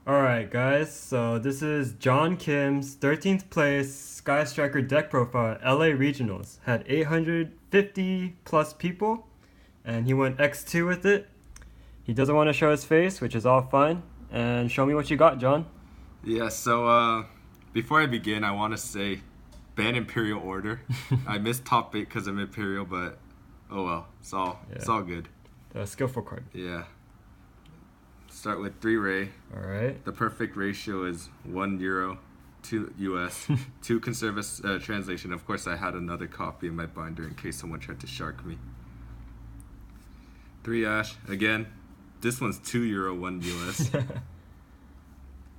Alright, guys, so this is John Kim's 13th place Sky Striker deck profile at LA Regionals. Had 850 plus people, and he went X2 with it. He doesn't want to show his face, which is all fine. And show me what you got, John. Yeah, so before I begin, I want to say ban Imperial Order. I missed top 8 because of Imperial, but oh well, it's all good. Skillful card. Yeah. Start with 3 Ray. Alright. The perfect ratio is €1, 2 US. 2 can serve as translation. Of course, I had another copy in my binder in case someone tried to shark me. 3 Ash. Again, this one's €2, 1 US.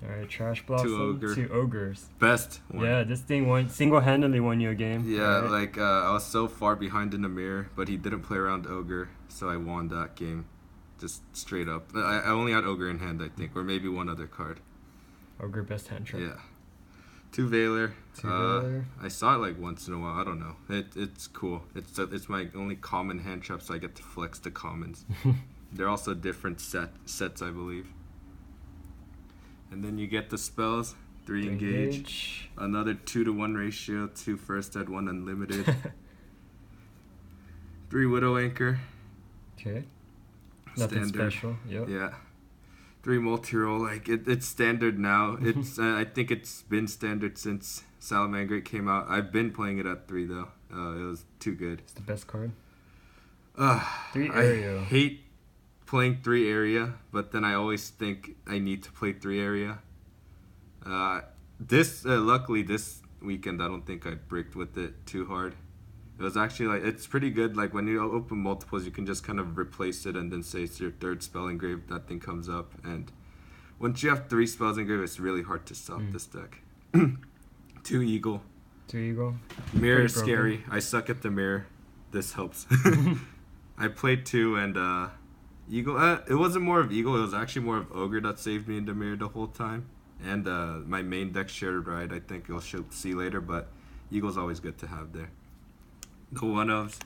Alright, Trash Blossom, 2 Ogres. Best one. Yeah, this thing single-handedly won you a game. Yeah, right? I was so far behind in the mirror, but he didn't play around Ogre, so I won that game. Just straight up. I only had Ogre in hand, I think, or maybe one other card. Ogre best hand trick. Yeah. 2 Veiler. 2 Veiler. I saw it like once in a while. I don't know. It's cool. It's my only common hand trap, so I get to flex the commons. They're also different sets, I believe. And then you get the spells. 3 engage. Another 2-to-1 ratio. 2 first ed, 1 unlimited. 3 Widow Anchor. Okay. Nothing special. Yep. Yeah. 3 multi-roll. Like it's standard now. It's I think it's been standard since Salamangreat came out. I've been playing it at 3 though. It was too good. It's the best card. 3 area. I hate playing 3 area, but then I always think I need to play 3 area. Luckily this weekend I don't think I bricked with it too hard. It was actually it's pretty good. Like when you open multiples, you can just kind of replace it and then say it's your 3rd spell engraved. That thing comes up, and once you have 3 spells engraved, it's really hard to stop this deck. 2 Eagle. 2 Eagle. Mirror is scary. I suck at the mirror. This helps. I played 2 and Eagle. It wasn't more of Eagle. It was actually more of Ogre that saved me in the mirror the whole time. And my main deck shared ride. I think you'll see later, but Eagle's always good to have there. The 1-ofs.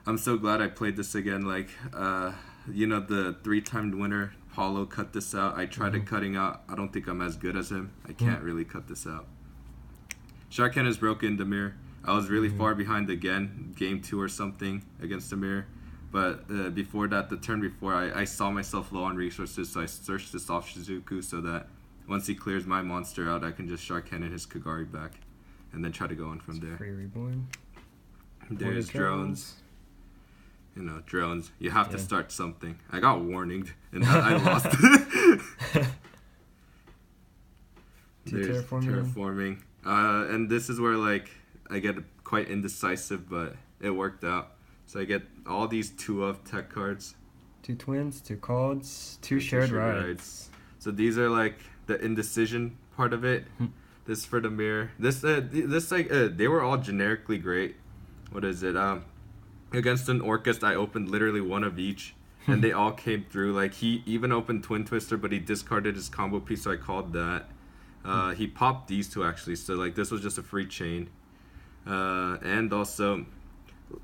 I'm so glad I played this again. The 3-timed winner, Paulo, cut this out. I tried it cutting out. I don't think I'm as good as him. I can't really cut this out. Sharkan is broken the mirror. I was really far behind again, game 2 or something against the mirror. But before that, the turn before, I saw myself low on resources, so I searched this off Shizuku so that once he clears my monster out, I can just Shark Cannon his Kagari back and then try to go on from there. Free Reborn. There's drones. Drones. You have to start something. I got warninged, and I lost. There's terraforming. And this is where I get quite indecisive, but it worked out. So I get all these 2-of tech cards. 2 twins, 2 cards, 2 shared rides. So these are the indecision part of it. This for the mirror. They were all generically great. What is it? Against an Orcust, I opened literally 1 of each, and they all came through. He even opened Twin Twister, but he discarded his combo piece, so I called that. He popped these 2 actually, so this was just a free chain. And also,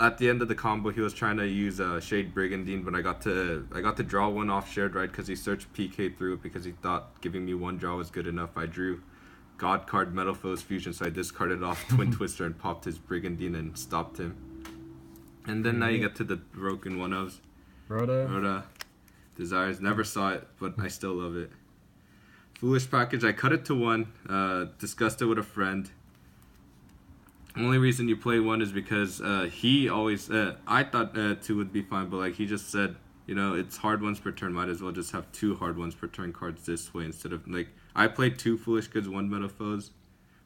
at the end of the combo, he was trying to use Shade Brigandine, but I got to draw 1 off shared ride because he searched PK through it because he thought giving me 1 draw was good enough. I drew God card Metal Foes Fusion, so I discarded off Twin Twister and popped his Brigandine and stopped him. And then now you get to the broken 1-ofs. Rhoda. Desires. Never saw it, but I still love it. Foolish Package. I cut it to 1. Discussed it with a friend. Only reason you play 1 is because he always... I thought 2 would be fine, but he just said, it's hard ones per turn. Might as well just have 2 hard ones per turn cards this way instead of... I played 2 Foolish Goods, 1 Metal Foes,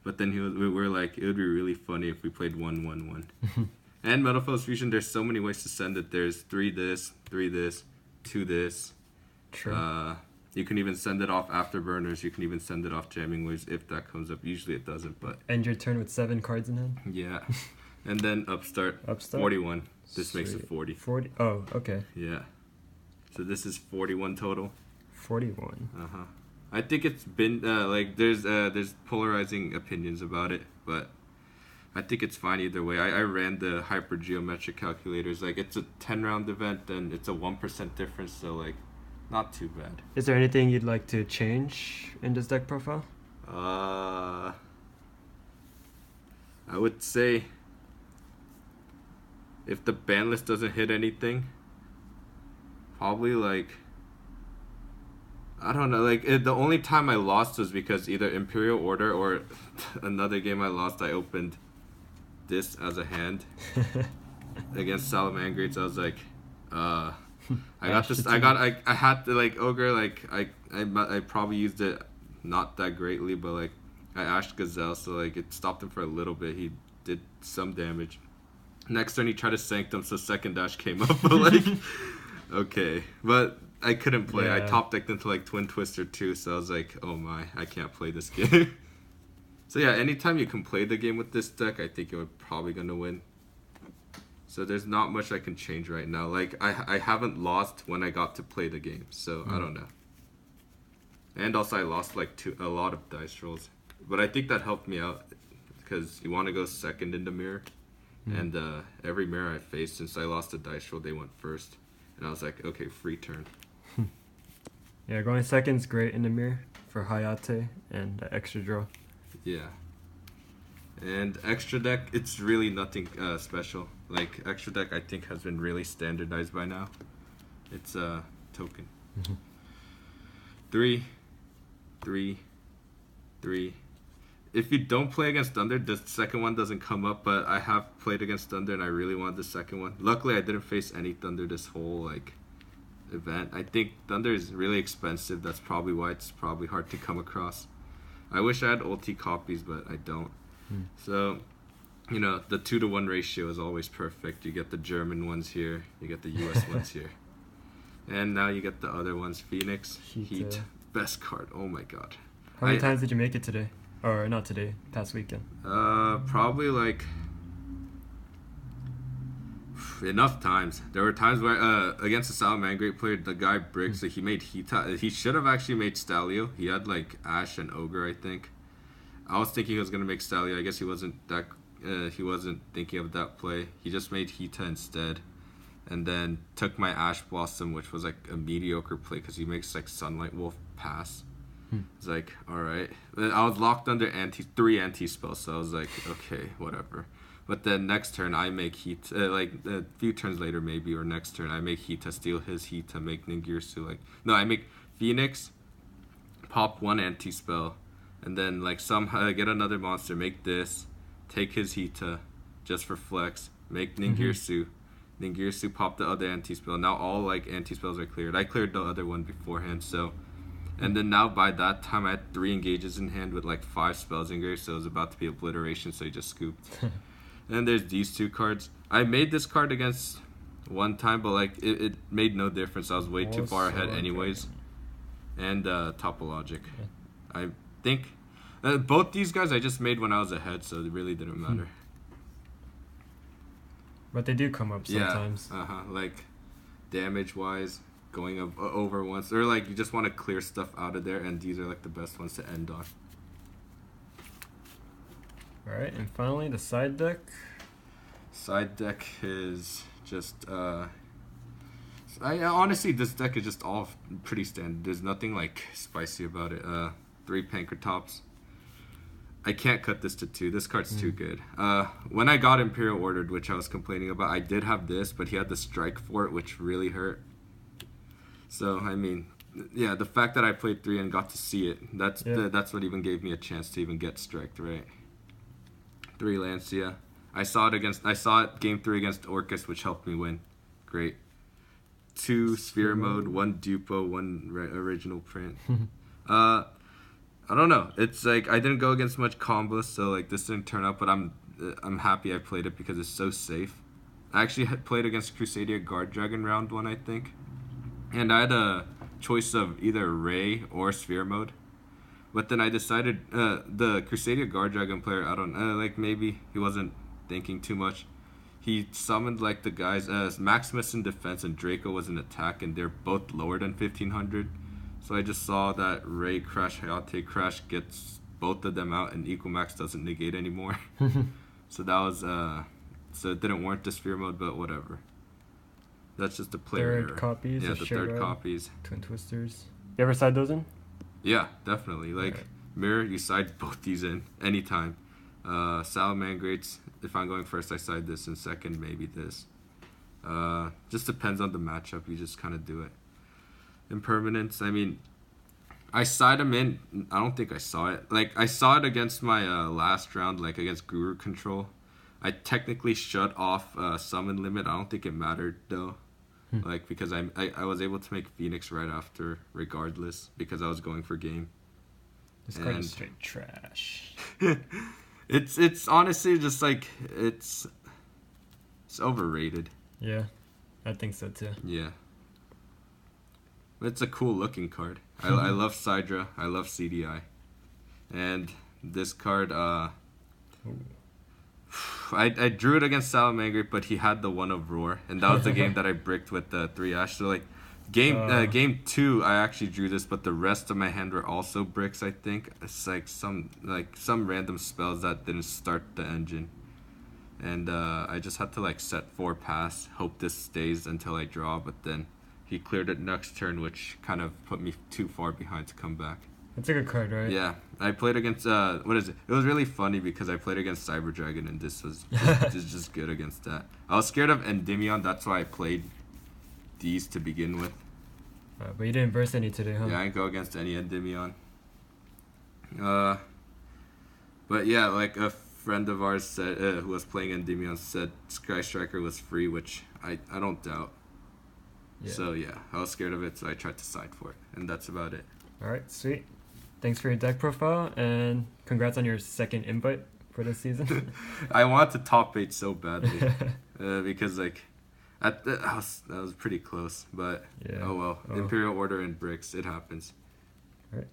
but then we were like, it would be really funny if we played 1-1-1. And Metal Foes Fusion, there's so many ways to send it. There's 3 this, 3 this, 2 this. True. You can even send it off Afterburners. You can even send it off Jamming Waves if that comes up. Usually it doesn't, but... End your turn with 7 cards in hand? Yeah. And then Upstart. 41. This makes it 40. 40? Oh, okay. Yeah. So this is 41 total. 41. Uh-huh. I think it's been, there's polarizing opinions about it, but I think it's fine either way. I ran the hypergeometric calculators. It's a 10-round event, and it's a 1% difference, so, not too bad. Is there anything you'd like to change in this deck profile? I would say if the ban list doesn't hit anything, probably like, I don't know, like the only time I lost was because either Imperial Order or another game I lost, I opened this as a hand against Salamangreats. I was like, I got this. I had to like Ogre. Like I probably used it not that greatly, but like I ashed Gazelle, so like it stopped him for a little bit. He did some damage. Next turn he tried to Sanctum, so second dash came up. But like, okay, but I couldn't play. Yeah. I top decked into like Twin Twister too, so I was like, oh my, I can't play this game. So yeah, anytime you can play the game with this deck, I think you're probably gonna win. So there's not much I can change right now. Like I haven't lost when I got to play the game, so I don't know. And also I lost like a lot of dice rolls, but I think that helped me out because you want to go second in the mirror, and every mirror I faced since I lost a dice roll, they went first, and I was like, okay, free turn. Yeah, going second's great in the mirror for Hayate and extra draw. Yeah. And extra deck, it's really nothing special. Like extra deck, I think has been really standardized by now. It's a token. 3, 3, 3. If you don't play against Thunder, the second one doesn't come up. But I have played against Thunder, and I really wanted the second one. Luckily, I didn't face any Thunder this whole like event. I think Thunder is really expensive. That's probably why it's probably hard to come across. I wish I had ulti copies, but I don't. So, you know, the 2-to-1 ratio is always perfect. You get the German ones here, you get the US ones here. And now you get the other ones. Phoenix, Heat, best card. Oh my god. How many times did you make it today? Or not today, past weekend? Probably like enough times. There were times where against the Salamangreat player, the guy Briggs, he made Heat. He should have actually made Stalio. He had like Ash and Ogre, I think. I was thinking he was gonna make Stalio. I guess he wasn't that. He wasn't thinking of that play. He just made Hita instead, and then took my Ash Blossom, which was like a mediocre play because he makes like Sunlight Wolf pass. It's like, all right. I was locked under 3 anti spells, so I was like, okay, whatever. But then next turn I make Heat. Like a few turns later maybe, or next turn I make Hita, steal his Hita, make Ningirsu. Like no, I make Phoenix, pop 1 anti spell. And then like somehow get another monster, make this, take his Hita, just for flex, make Ningirsu, Ningirsu pop the other anti-spell. Now all like anti-spells are cleared. I cleared the other one beforehand, so. And then now by that time I had 3 engages in hand with like 5 spells engaged, so it was about to be obliteration, so he just scooped. And there's these 2 cards. I made this card against one time, but like it made no difference. I was way too far ahead anyways. And Topologic. I think both these guys I just made when I was ahead, so it really didn't matter. But they do come up sometimes. Yeah, like damage wise, going up over once, or like you just want to clear stuff out of there, and these are like the best ones to end on. Alright, and finally the side deck. Side deck is just honestly this deck is just all pretty standard. There's nothing like spicy about it. 3 Pankratops. I can't cut this to 2. This card's too good. When I got Imperial Ordered, which I was complaining about, I did have this, but he had the Strike for it, which really hurt. So, I mean, yeah, the fact that I played 3 and got to see it, that's what even gave me a chance to even get Striked, right? 3 Lancia. I saw it game 3 against Orcus, which helped me win. Great. 2 Sphere Mode, 1 Dupo, 1 original print. I don't know. It's like I didn't go against much combos, so like this didn't turn out. But I'm happy I played it because it's so safe. I actually had played against Crusadia Guard Dragon round 1, I think, and I had a choice of either Ray or Sphere Mode. But then I decided the Crusadia Guard Dragon player, I don't know, like maybe he wasn't thinking too much. He summoned like the guys Maximus in defense and Draco was in attack, and they're both lower than 1500. So I just saw that Ray Crash, Hayate Crash gets both of them out, and Equamax doesn't negate anymore. So that was so it didn't warrant the Sphere Mode, but whatever. That's just the player Third error. copies. Yeah, of the Share third Ride, copies. Twin Twisters. You ever side those in? Yeah, definitely. Like Alright. mirror, you side both these in anytime. Salamangrates, if I'm going first, I side this, and second, maybe this. Just depends on the matchup. You just kind of do it. Impermanence, I mean, I side them in. I don't think I saw it. Like, I saw it against my last round, like against Guru Control. I technically shut off Summon Limit. I don't think it mattered, though. Like, because I was able to make Phoenix right after, regardless, because I was going for game. This card is straight trash. It's honestly just like, it's overrated. Yeah, I think so too. Yeah. It's a cool looking card. I love Sidra. I love CDI. And this card, I drew it against Salamangre, but he had the one of Roar. And that was the game that I bricked with the 3 Ash. So, like, game 2, I actually drew this, but the rest of my hand were also bricks, I think. It's like some random spells that didn't start the engine. And I just had to, like, set 4 pass, hope this stays until I draw, but then he cleared it next turn, which kind of put me too far behind to come back. It's a good card, right? Yeah. I played against, what is it? It was really funny because I played against Cyber Dragon, and this was just good against that. I was scared of Endymion, that's why I played these to begin with. But you didn't verse any today, huh? Yeah, I didn't go against any Endymion. But yeah, like a friend of ours said, who was playing Endymion said Sky Striker was free, which I don't doubt. Yeah. So yeah, I was scared of it, so I tried to side for it, and that's about it. Alright, sweet. Thanks for your deck profile, and congrats on your second invite for this season. I want to top 8 so badly, because like, that was pretty close, but yeah. Oh well. Imperial Order and bricks, it happens. Alright.